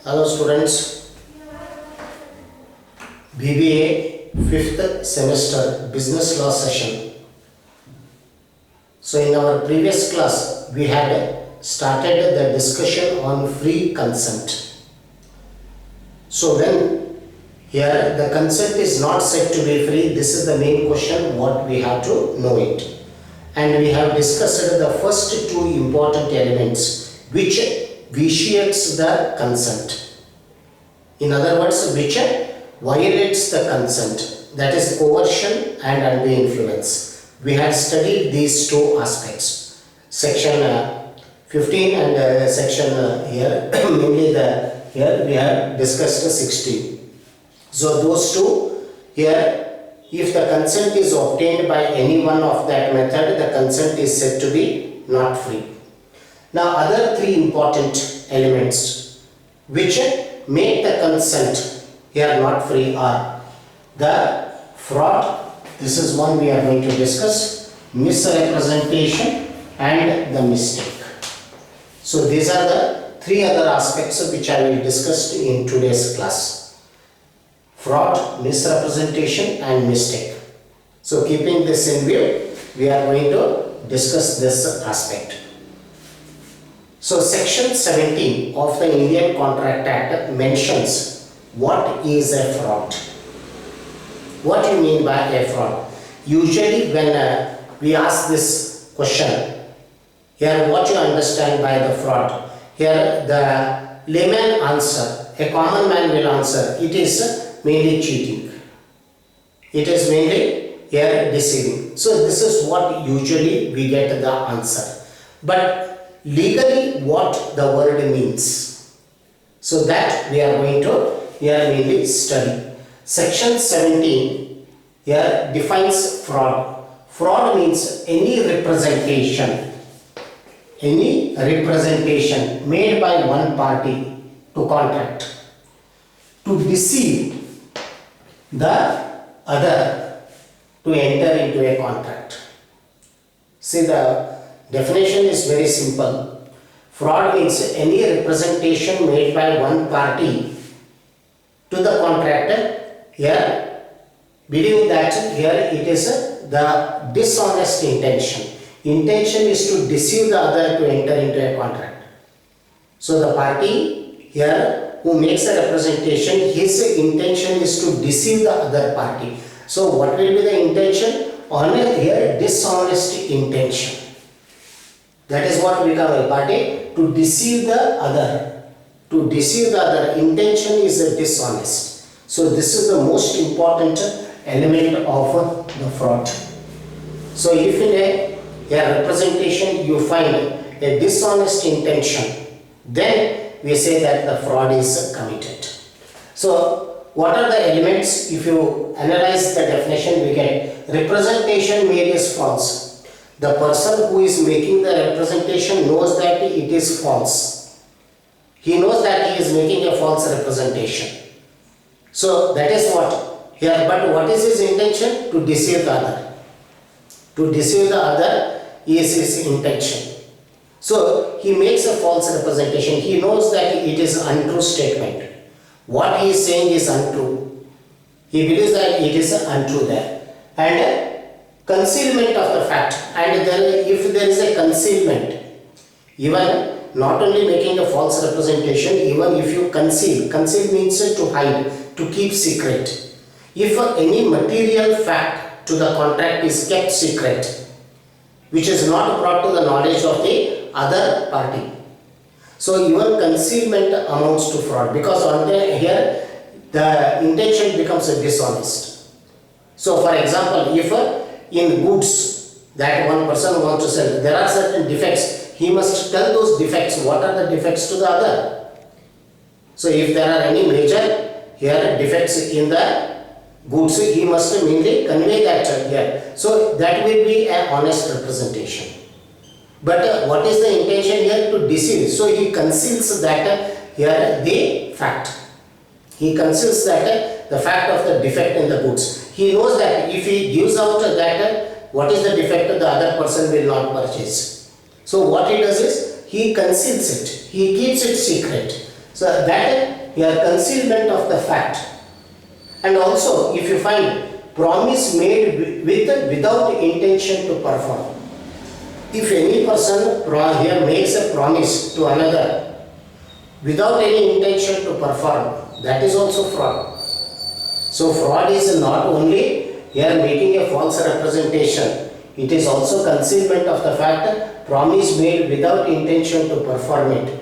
Hello students, B.B.A 5th semester business law session. So in our previous class we had started the discussion on free consent. So when here the consent is not said to be free, this is the main question what we have to know it. And we have discussed the first two important elements which vitiates the consent. In other words, which violates the consent, that is coercion and undue influence. We had studied these two aspects. Section 15 and section here, mainly here we have discussed 16. So those two here, if the consent is obtained by any one of that method, the consent is said to be not free. Now other three important elements which make the consent here not free are the fraud, this is one we are going to discuss, misrepresentation and the mistake. So these are the three other aspects which I will discuss in today's class: fraud, misrepresentation and mistake. So keeping this in view, we are going to discuss this aspect. So section 17 of the Indian Contract Act mentions what is a fraud. What do you mean by a fraud? Usually when we ask this question, here what you understand by the fraud? Here the layman answer, a common man will answer, it is mainly cheating. It is mainly here deceiving. So this is what usually we get the answer. But legally what the word means, so that we are going to here mainly study. Section 17 here defines fraud. Fraud means any representation made by one party to contract to deceive the other to enter into a contract. See, the definition is very simple. Fraud means any representation made by one party to the contractor, here believing that here it is the dishonest intention. Intention is to deceive the other to enter into a contract. So the party here who makes a representation, his intention is to deceive the other party. So what will be the intention? On here dishonest intention. That is what we call a party, to deceive the other. To deceive the other, intention is dishonest. So this is the most important element of the fraud. So if in a representation you find a dishonest intention, then we say that the fraud is committed. So what are the elements? If you analyze the definition, we get representation made is false. The person who is making the representation knows that it is false. He knows that he is making a false representation. So that is what here. But what is his intention? To deceive the other. To deceive the other is his intention. So he makes a false representation. He knows that it is an untrue statement. What he is saying is untrue. He believes that it is untrue there. And concealment of the fact, and if there is a concealment, even not only making a false representation, even if you conceal means to hide, to keep secret. If any material fact to the contract is kept secret, which is not brought to the knowledge of the other party, so even concealment amounts to fraud, because on here the intention becomes dishonest. So for example, if in goods that one person wants to sell, there are certain defects, he must tell those defects, what are the defects to the other. So if there are any major here defects in the goods, he must mainly convey that here. So that will be an honest representation. But what is the intention here? To deceive. So he conceals that here the fact. He conceals that the fact of the defect in the goods. He knows that if he gives out that what is the defect, the other person will not purchase. So what he does is he conceals it. He keeps it secret. So that here concealment of the fact. And also if you find promise made without intention to perform. If any person here makes a promise to another without any intention to perform, that is also fraud. So fraud is not only here making a false representation, it is also concealment of the fact, promise made without intention to perform it.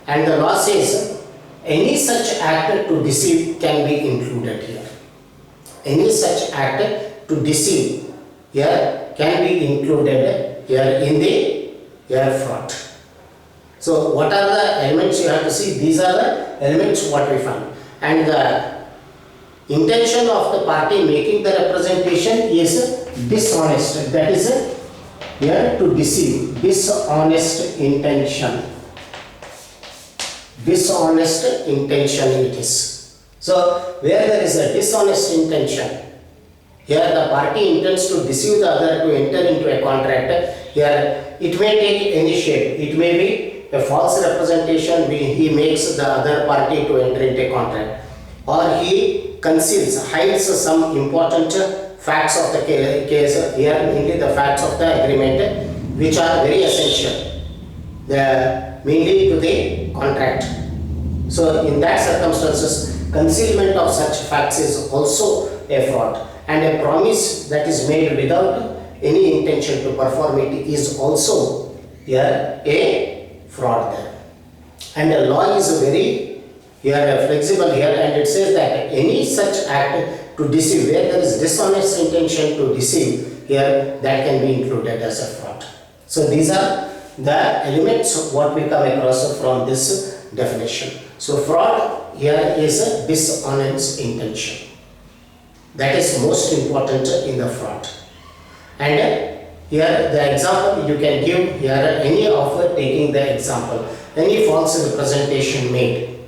And the law says any such act to deceive can be included here. Any such act to deceive here can be included here in the fraud. So what are the elements you have to see? These are the elements what we find. And the intention of the party making the representation is dishonest. That is here to deceive. Dishonest intention. Dishonest intention it is. So where there is a dishonest intention, here the party intends to deceive the other to enter into a contract. Here it may take any shape. It may be a false representation. He makes the other party to enter into a contract, or he conceals, hides some important facts of the case. Here mainly the facts of the agreement, which are very essential, mainly to the contract. So in that circumstances, concealment of such facts is also a fraud. And a promise that is made without any intention to perform it is also here a fraud there. And the law is very flexible here, and it says that any such act to deceive, where there is dishonest intention to deceive, here that can be included as a fraud. So these are the elements what we come across from this definition. So fraud here is a dishonest intention. That is most important in the fraud. And here the example you can give here, any offer, taking the example, any false representation made,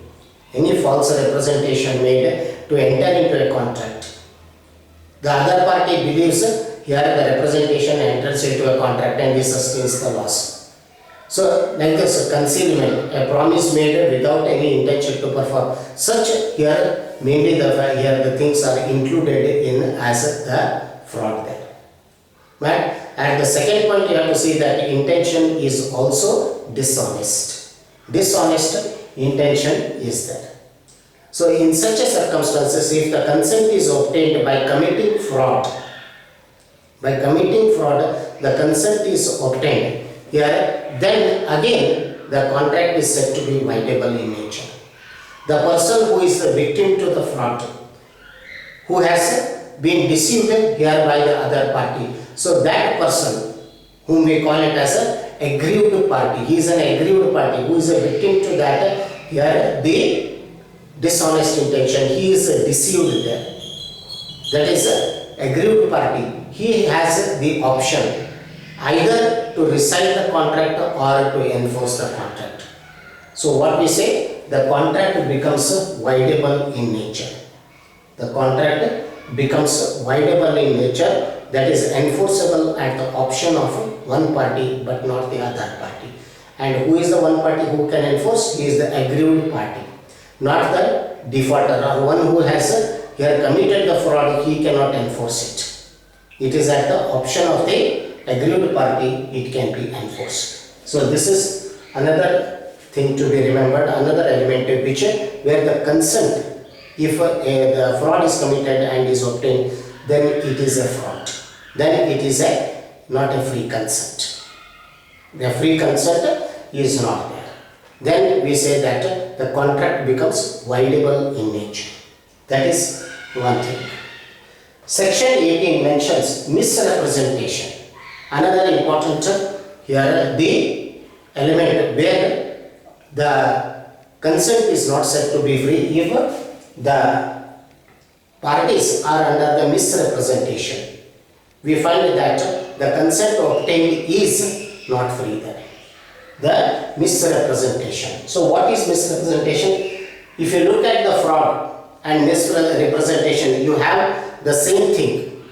any false representation made to enter into a contract. The other party believes here the representation enters into a contract and he sustains the loss. So like this, concealment, a promise made without any intention to perform. Such here mainly the things are included in as the fraud there. Right? And the second point you have to see that intention is also dishonest. Dishonest intention is there. So in such a circumstances, if the consent is obtained by committing fraud, the consent is obtained here, then again the contract is said to be voidable in nature. The person who is the victim to the fraud, who has been deceived here by the other party, so that person whom we call it as an aggrieved party, he is an aggrieved party who is a victim to that here the dishonest intention, he is deceived there. That is an aggrieved party. He has the option either to rescind the contract or to enforce the contract. So what we say, the contract becomes voidable in nature. The contract becomes voidable in nature, that is enforceable at the option of one party but not the other party. And who is the one party who can enforce? He is the aggrieved party, not the defaulter or one who has here committed the fraud. He cannot enforce it. It is at the option of the aggrieved party it can be enforced. So this is another thing to be remembered, another element which where the consent, if the fraud is committed and is obtained, then it is a fraud. Then it is not a free consent. The free consent is not there. Then we say that the contract becomes voidable in nature. That is one thing. Section 18 mentions misrepresentation. Another important here, the element where the consent is not said to be free if the parties are under the misrepresentation. We find that the consent obtained is not free there. The misrepresentation. So what is misrepresentation? If you look at the fraud and misrepresentation, you have the same thing.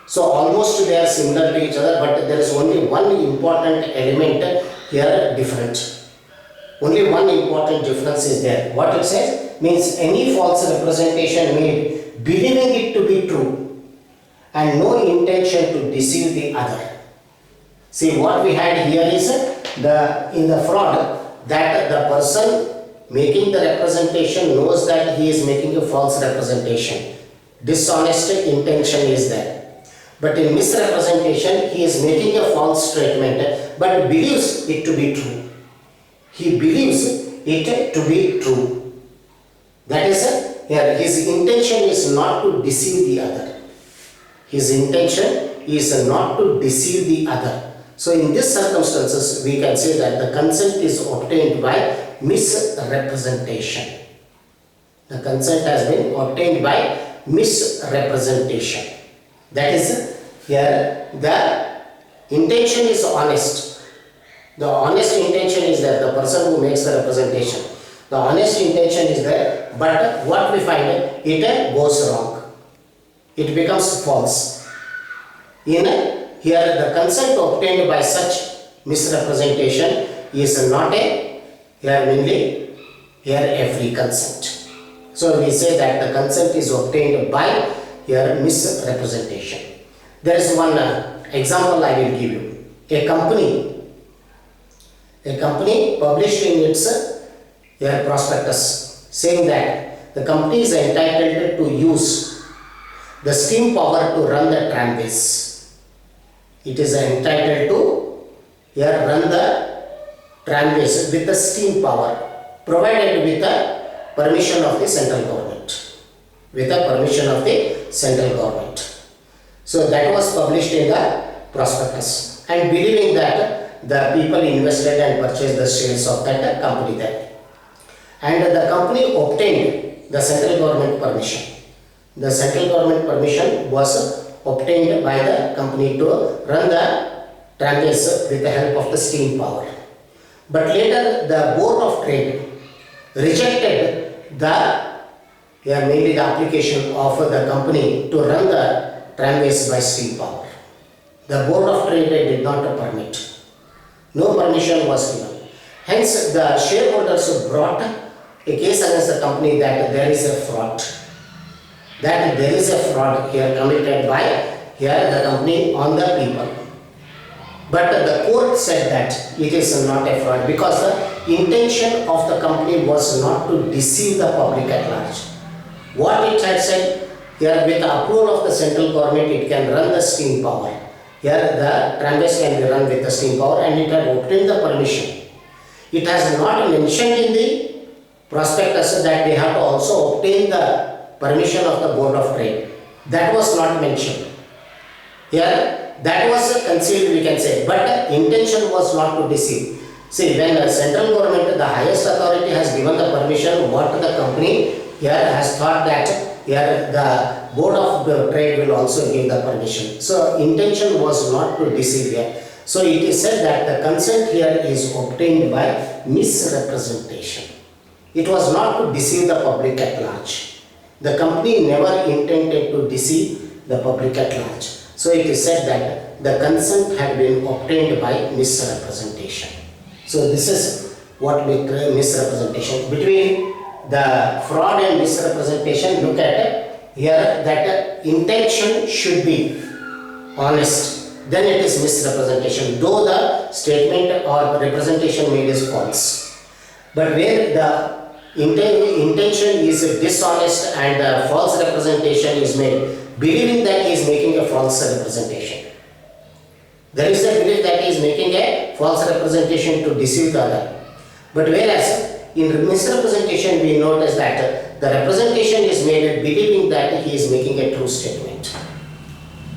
So almost they are similar to each other, but there is only one important element here different. Only one important difference is there. What it says? means any false representation made believing it to be true and no intention to deceive the other. See, what we had here is in the fraud that the person making the representation knows that he is making a false representation. Dishonest intention is there. But in misrepresentation, he is making a false statement but believes it to be true. He believes it to be true. That is, here his intention is not to deceive the other. His intention is not to deceive the other. So in these circumstances, we can say that the consent is obtained by misrepresentation. The consent has been obtained by misrepresentation. That is, here the intention is honest. The honest intention is there, the person who makes the representation. The honest intention is there, but what we find, it goes wrong. It becomes false. Here the consent obtained by such misrepresentation is not mainly a free consent. So we say that the consent is obtained by misrepresentation. There is one example I will give you. A company published in its prospectus saying that the company is entitled to use the steam power to run the tramways. It is entitled to run the tramways with the steam power provided with the permission of the central government. With the permission of the central government. So that was published in the prospectus, and believing that the people invested and purchased the shares of that company there. And the company obtained the central government permission. The central government permission was obtained by the company to run the tramways with the help of the steam power. But later the Board of Trade rejected mainly the application of the company to run the tramways by steam power. The Board of Trade did not permit. No permission was given. Hence the shareholders brought a case against the company that there is a fraud. That there is a fraud here committed by the company on the people. But the court said that it is not a fraud because the intention of the company was not to deceive the public at large. What it had said, here with the approval of the central government, it can run the steam power. Here the tramways can be run with the steam power, and it had obtained the permission. It has not mentioned in the prospectus that they have to also obtain the permission of the Board of Trade. That was not mentioned. Here that was concealed, we can say, but the intention was not to deceive. See, when the central government, the highest authority, has given the permission, what the company here has thought that here the Board of Trade will also give the permission. So intention was not to deceive here. So it is said that the consent here is obtained by misrepresentation. It was not to deceive the public at large. The company never intended to deceive the public at large. So it is said that the consent had been obtained by misrepresentation. So this is what we call misrepresentation. Between the fraud and misrepresentation, look at here that intention should be honest. Then it is misrepresentation, though the statement or representation made is false. But where the intention is dishonest and false representation is made, believing that he is making a false representation. There is a belief that he is making a false representation to deceive the other. But whereas in misrepresentation we notice that the representation is made believing that he is making a true statement.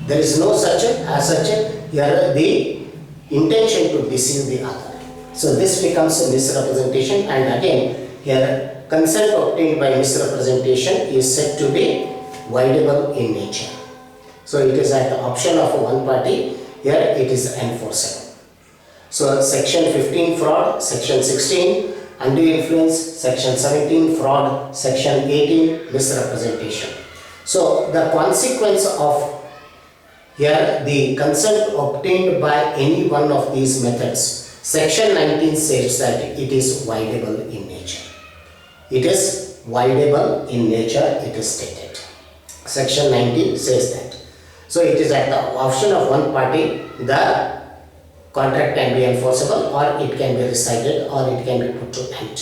There is no such here the intention to deceive the other. So this becomes a misrepresentation, and again here consent obtained by misrepresentation is said to be voidable in nature. So it is at the option of one party, here it is enforceable. So section 15 fraud, section 16 undue influence, section 17 fraud, section 18 misrepresentation. So the consequence of here the consent obtained by any one of these methods, section 19 says that it is voidable in nature. It is voidable in nature, it is stated. Section 19 says that. So it is at the option of one party, the contract can be enforceable, or it can be rescinded, or it can be put to end.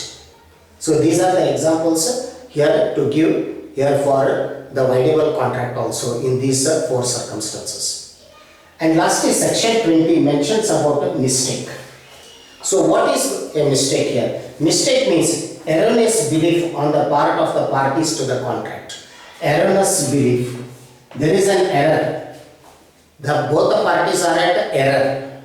So these are the examples here to give here for the voidable contract also in these four circumstances. And lastly, section 20 mentions about a mistake. So what is a mistake here? Mistake means erroneous belief on the part of the parties to the contract. Erroneous belief. There is an error. Both the parties are at error.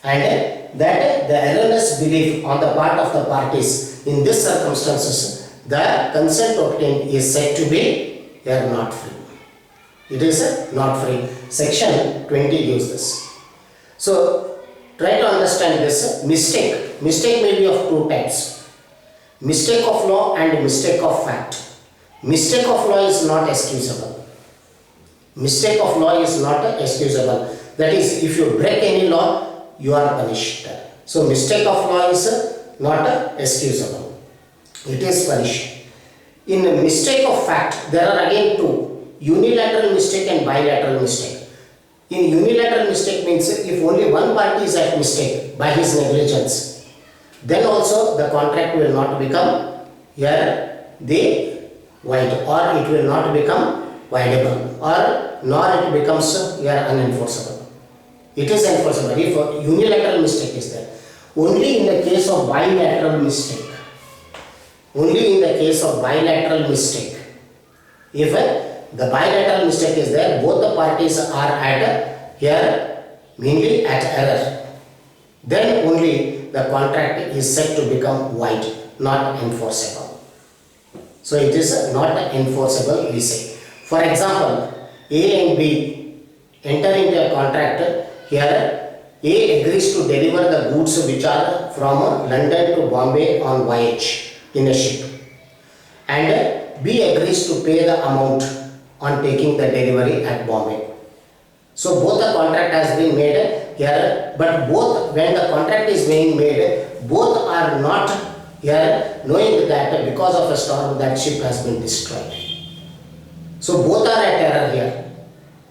And that the erroneous belief on the part of the parties in these circumstances, the consent obtained is said to be not free. It is not free. Section 20 gives this. So try to understand this. Mistake. Mistake may be of two types. Mistake of law and mistake of fact. Mistake of law is not excusable. Mistake of law is not excusable. That is, if you break any law, you are punished. So mistake of law is not excusable. It is punished. In mistake of fact, there are again two: unilateral mistake and bilateral mistake. In unilateral mistake means if only one party is at mistake by his negligence, then also the contract will not become the void, or it will not become voidable, or nor it becomes unenforceable. It is enforceable if unilateral mistake is there. Only in the case of bilateral mistake. Only in the case of bilateral mistake. If the bilateral mistake is there, both the parties are at mainly at error, then only the contract is said to become void, not enforceable. So it is not enforceable, we say. For example, A and B enter into a contract. Here A agrees to deliver the goods which are from London to Bombay on voyage in a ship, and B agrees to pay the amount on taking the delivery at Bombay. So both the contract has been made here, but both, when the contract is being made, both are not knowing that because of a storm that ship has been destroyed. So both are at error here.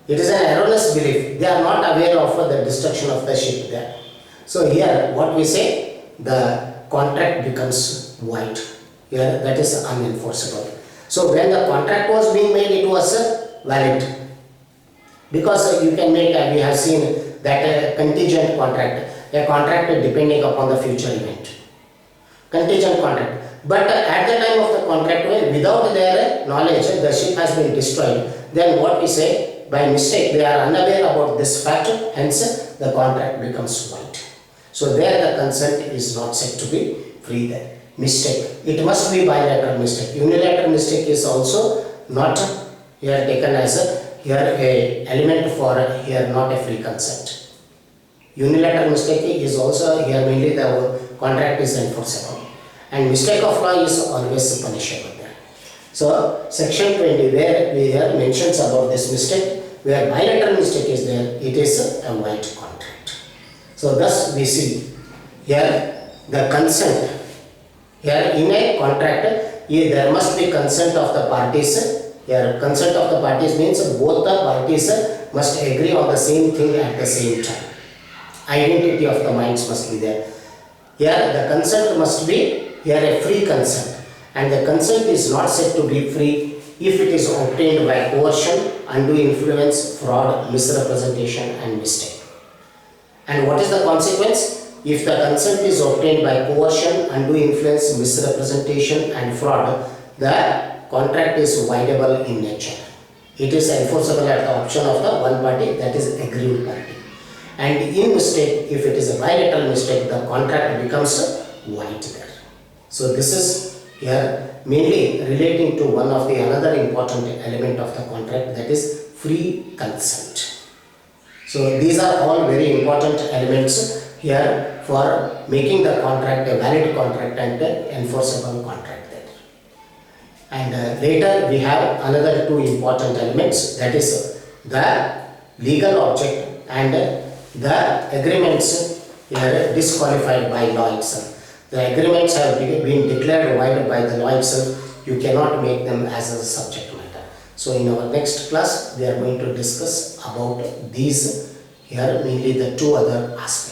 It is an erroneous belief. They are not aware of the destruction of the ship there. So here what we say, the contract becomes void. Here that is unenforceable. So when the contract was being made, it was valid. Because you can make, we have seen that a contingent contract, a contract depending upon the future event. Contingent contract. But at the time of the contract, without their knowledge, the ship has been destroyed. Then what we say, by mistake, they are unaware about this fact, hence the contract becomes void. So there the consent is not said to be free there. Mistake. It must be bilateral mistake. Unilateral mistake is also not here taken as a element for not a free consent. Unilateral mistake is also here mainly the contract is enforceable. And mistake of law is always punishable there. So section 20 where we have mentions about this mistake, where bilateral mistake is there, it is a void contract. So thus we see here the consent. Here in a contract, there must be consent of the parties. Here consent of the parties means both the parties must agree on the same thing at the same time. Identity of the minds must be there. Here the consent must be a free consent, and the consent is not said to be free if it is obtained by coercion, undue influence, fraud, misrepresentation and mistake. And what is the consequence? If the consent is obtained by coercion, undue influence, misrepresentation and fraud, the contract is voidable in nature. It is enforceable at the option of the one party, that is aggrieved party. And in mistake, if it is a bilateral mistake, the contract becomes void there. So this is here mainly relating to one of the another important element of the contract, that is free consent. So these are all very important elements here for making the contract a valid contract and an enforceable contract there. And later we have another two important elements, that is the legal object and the agreements here disqualified by law itself. The agreements have been declared void by the law itself. You cannot make them as a subject matter. So in our next class, we are going to discuss about these here, mainly the two other aspects.